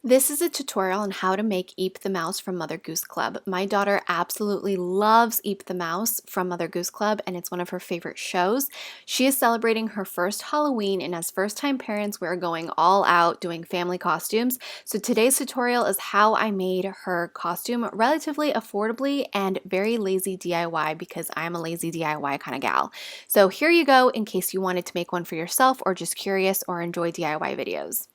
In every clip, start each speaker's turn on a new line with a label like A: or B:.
A: This is a tutorial on how to make Eep the Mouse from Mother Goose Club. My daughter absolutely loves Eep the Mouse from Mother Goose Club, and it's one of her favorite shows. She is celebrating her first Halloween, and as first-time parents, we're going all out doing family costumes. So today's tutorial is how I made her costume relatively affordably and very lazy DIY because I'm a lazy DIY kind of gal. So here you go in case you wanted to make one for yourself or just curious or enjoy DIY videos.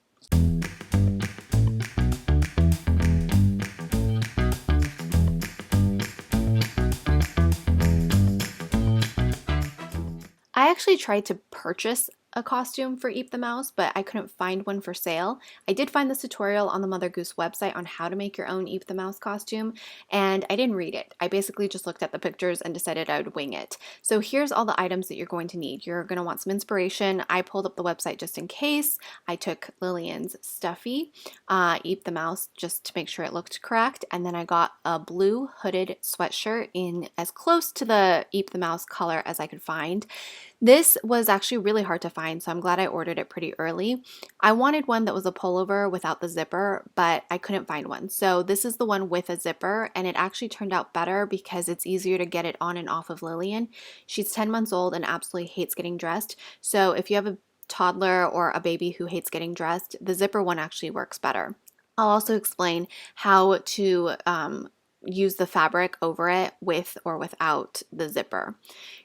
A: I actually tried to purchase a costume for Eep the Mouse, but I couldn't find one for sale. I did find this tutorial on the Mother Goose website on how to make your own Eep the Mouse costume, and I didn't read it. I basically just looked at the pictures and decided I would wing it. So here's all the items that you're going to need. You're going to want some inspiration. I pulled up the website just in case. I took Lillian's Stuffy, Eep the Mouse, just to make sure it looked correct, and then I got a blue hooded sweatshirt in as close to the Eep the Mouse color as I could find. This was actually really hard to find, so I'm glad I ordered it pretty early. I wanted one that was a pullover without the zipper, but I couldn't find one. So this is the one with a zipper, and it actually turned out better because it's easier to get it on and off of Lillian. She's 10 months old and absolutely hates getting dressed. So if you have a toddler or a baby who hates getting dressed, the zipper one actually works better. I'll also explain how to use the fabric over it with or without the zipper.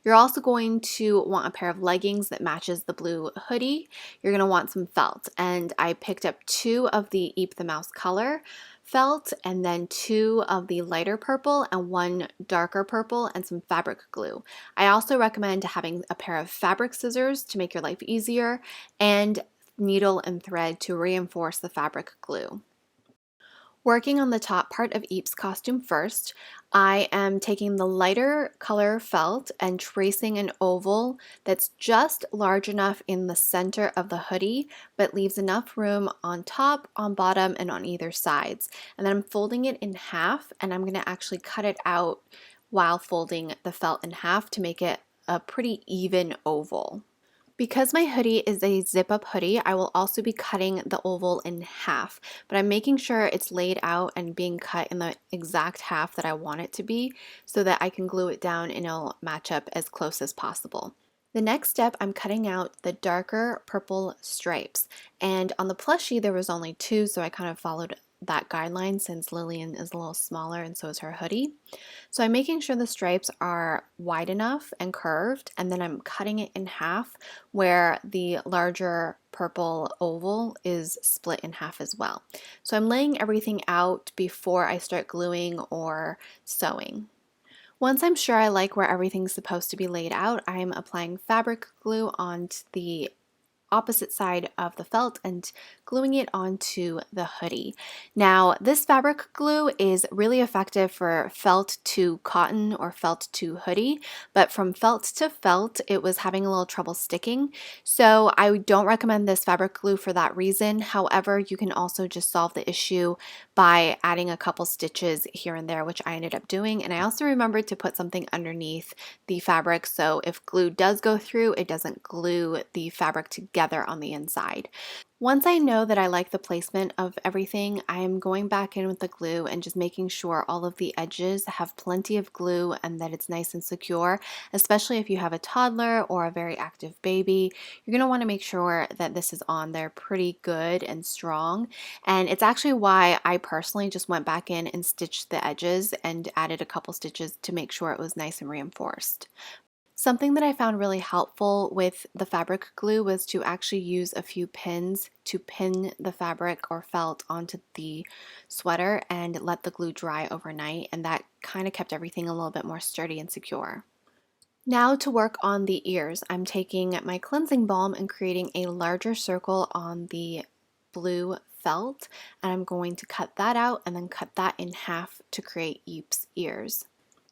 A: You're also going to want a pair of leggings that matches the blue hoodie. You're going to want some felt, and I picked up 2 of the Eep the Mouse color felt and then 2 of the lighter purple and 1 darker purple and some fabric glue. I also recommend having a pair of fabric scissors to make your life easier and needle and thread to reinforce the fabric glue. Working on the top part of Eep's costume first, I am taking the lighter color felt and tracing an oval that's just large enough in the center of the hoodie, but leaves enough room on top, on bottom, and on either sides. And then I'm folding it in half, and I'm going to actually cut it out while folding the felt in half to make it a pretty even oval. Because my hoodie is a zip-up hoodie, I will also be cutting the oval in half, but I'm making sure it's laid out and being cut in the exact half that I want it to be so that I can glue it down and it'll match up as close as possible. The next step, I'm cutting out the darker purple stripes, and on the plushie there was only 2, so I kind of followed that guideline since Lillian is a little smaller and so is her hoodie. So I'm making sure the stripes are wide enough and curved, and then I'm cutting it in half where the larger purple oval is split in half as well. So I'm laying everything out before I start gluing or sewing. Once I'm sure I like where everything's supposed to be laid out, I'm applying fabric glue onto the opposite side of the felt and gluing it onto the hoodie. Now, this fabric glue is really effective for felt to cotton or felt to hoodie, but from felt to felt, it was having a little trouble sticking. So I don't recommend this fabric glue for that reason. However, you can also just solve the issue by adding a couple stitches here and there, which I ended up doing. And I also remembered to put something underneath the fabric, so if glue does go through, it doesn't glue the fabric together on the inside. Once I know that I like the placement of everything, I am going back in with the glue and just making sure all of the edges have plenty of glue and that it's nice and secure, especially if you have a toddler or a very active baby. You're going to want to make sure that this is on there pretty good and strong. And it's actually why I personally just went back in and stitched the edges and added a couple stitches to make sure it was nice and reinforced. Something that I found really helpful with the fabric glue was to actually use a few pins to pin the fabric or felt onto the sweater and let the glue dry overnight, and that kind of kept everything a little bit more sturdy and secure. Now to work on the ears, I'm taking my cleansing balm and creating a larger circle on the blue felt, and I'm going to cut that out and then cut that in half to create Eep's ears.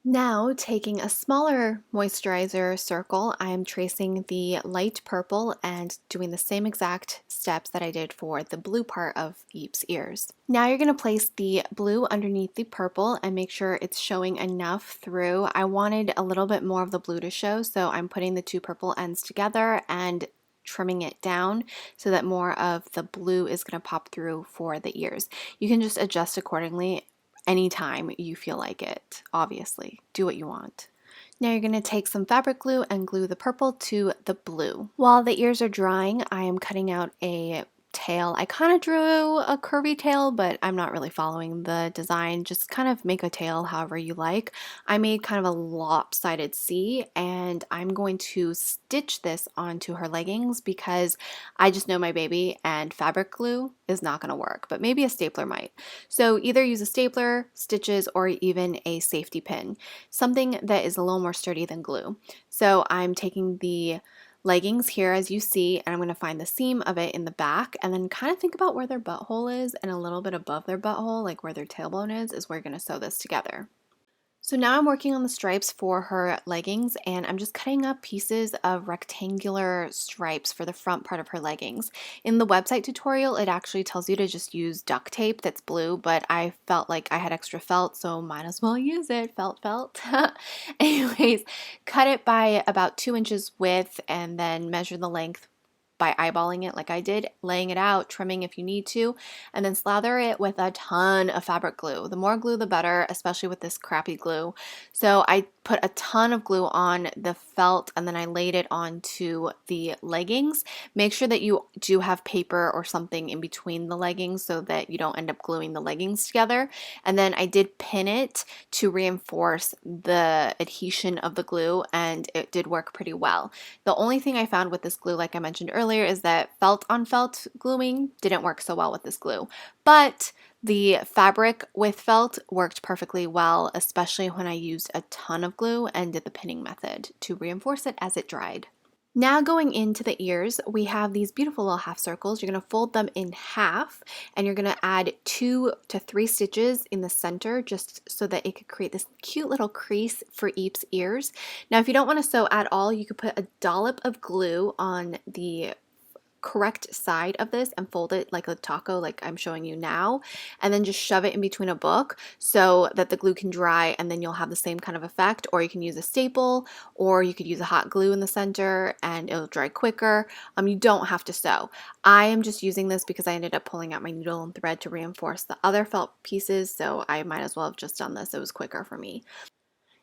A: Now, taking a smaller moisturizer circle, I am tracing the light purple and doing the same exact steps that I did for the blue part of Eep's ears. Now you're going to place the blue underneath the purple and make sure it's showing enough through. I wanted a little bit more of the blue to show, so I'm putting the 2 purple ends together and trimming it down so that more of the blue is going to pop through for the ears. You can just adjust accordingly anytime you feel like it, obviously. Do what you want. Now you're going to take some fabric glue and glue the purple to the blue. While the ears are drying, I am cutting out a tail. I kind of drew a curvy tail, but I'm not really following the design. Just kind of make a tail however you like. I made kind of a lopsided C, and I'm going to stitch this onto her leggings because I just know my baby and fabric glue is not going to work, but maybe a stapler might. So either use a stapler, stitches, or even a safety pin, something that is a little more sturdy than glue. So I'm taking the leggings here as you see, and I'm going to find the seam of it in the back and then kind of think about where their butthole is, and a little bit above their butthole, like where their tailbone is where you're going to sew this together. So now I'm working on the stripes for her leggings, and I'm just cutting up pieces of rectangular stripes for the front part of her leggings. In the website tutorial, it actually tells you to just use duct tape that's blue, but I felt like I had extra felt, so might as well use it. Felt. Anyways, cut it by about 2 inches width and then measure the length by eyeballing it like I did, laying it out, trimming if you need to, and then slather it with a ton of fabric glue. The more glue, the better, especially with this crappy glue. So I put a ton of glue on the felt and then I laid it onto the leggings. Make sure that you do have paper or something in between the leggings so that you don't end up gluing the leggings together. And then I did pin it to reinforce the adhesion of the glue, and it did work pretty well. The only thing I found with this glue, like I mentioned earlier, is that felt on felt gluing didn't work so well with this glue, but the fabric with felt worked perfectly well, especially when I used a ton of glue and did the pinning method to reinforce it as it dried. Now going into the ears, we have these beautiful little half circles. You're going to fold them in half, and you're going to add 2 to 3 stitches in the center just so that it could create this cute little crease for Eep's ears. Now if you don't want to sew at all, you could put a dollop of glue on the correct side of this and fold it like a taco, like I'm showing you now, and then just shove it in between a book so that the glue can dry, and then you'll have the same kind of effect. Or you can use a staple, or you could use a hot glue in the center and it'll dry quicker. You don't have to sew. I am just using this because I ended up pulling out my needle and thread to reinforce the other felt pieces, so I might as well have just done this. It was quicker for me.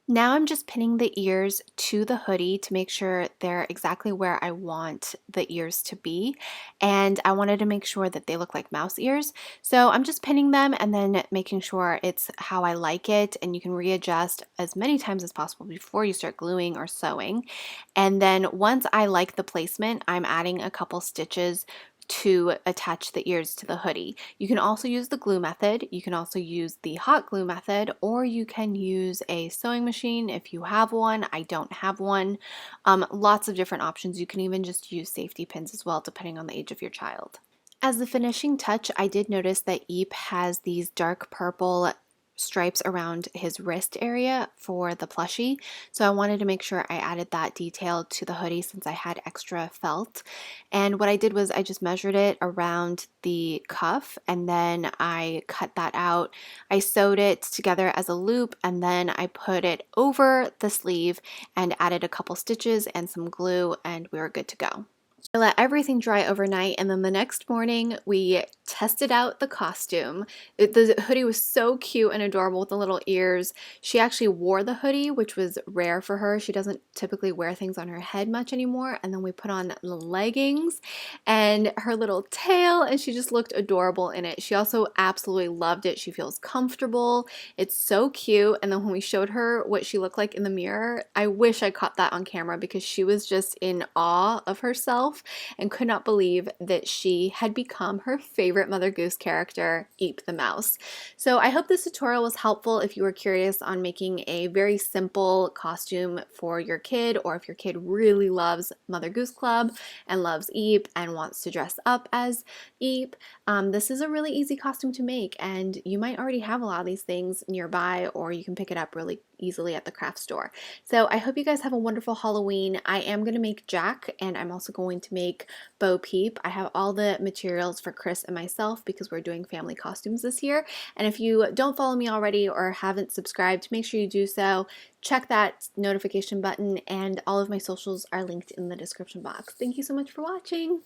A: Now I'm just pinning the ears to the hoodie to make sure they're exactly where I want the ears to be, and I wanted to make sure that they look like mouse ears. So I'm just pinning them and then making sure it's how I like it, and you can readjust as many times as possible before you start gluing or sewing. And then once I like the placement, I'm adding a couple stitches to attach the ears to the hoodie. You can also use the glue method, you can also use the hot glue method, or you can use a sewing machine if you have one. I don't have one. Lots of different options. You can even just use safety pins as well, depending on the age of your child. As the finishing touch, I did notice that Eep has these dark purple stripes around his wrist area for the plushie, so I wanted to make sure I added that detail to the hoodie since I had extra felt. And what I did was I just measured it around the cuff, and then I cut that out. I sewed it together as a loop, and then I put it over the sleeve and added a couple stitches and some glue, and we were good to go. I let everything dry overnight, and then the next morning we tested out the costume. The hoodie was so cute and adorable with the little ears. She actually wore the hoodie, which was rare for her. She doesn't typically wear things on her head much anymore. And then we put on the leggings and her little tail, and she just looked adorable in it. She also absolutely loved it. She feels comfortable. It's so cute. And then when we showed her what she looked like in the mirror, I wish I caught that on camera because she was just in awe of herself and could not believe that she had become her favorite Mother Goose character, Eep the Mouse. So I hope this tutorial was helpful if you were curious on making a very simple costume for your kid, or if your kid really loves Mother Goose Club and loves Eep and wants to dress up as Eep. This is a really easy costume to make, and you might already have a lot of these things nearby, or you can pick it up really easily at the craft store. So I hope you guys have a wonderful Halloween. I am going to make Jack, and I'm also going to make Bo Peep. I have all the materials for Chris and myself because we're doing family costumes this year. And if you don't follow me already or haven't subscribed, make sure you do so. Check that notification button, and all of my socials are linked in the description box. Thank you so much for watching.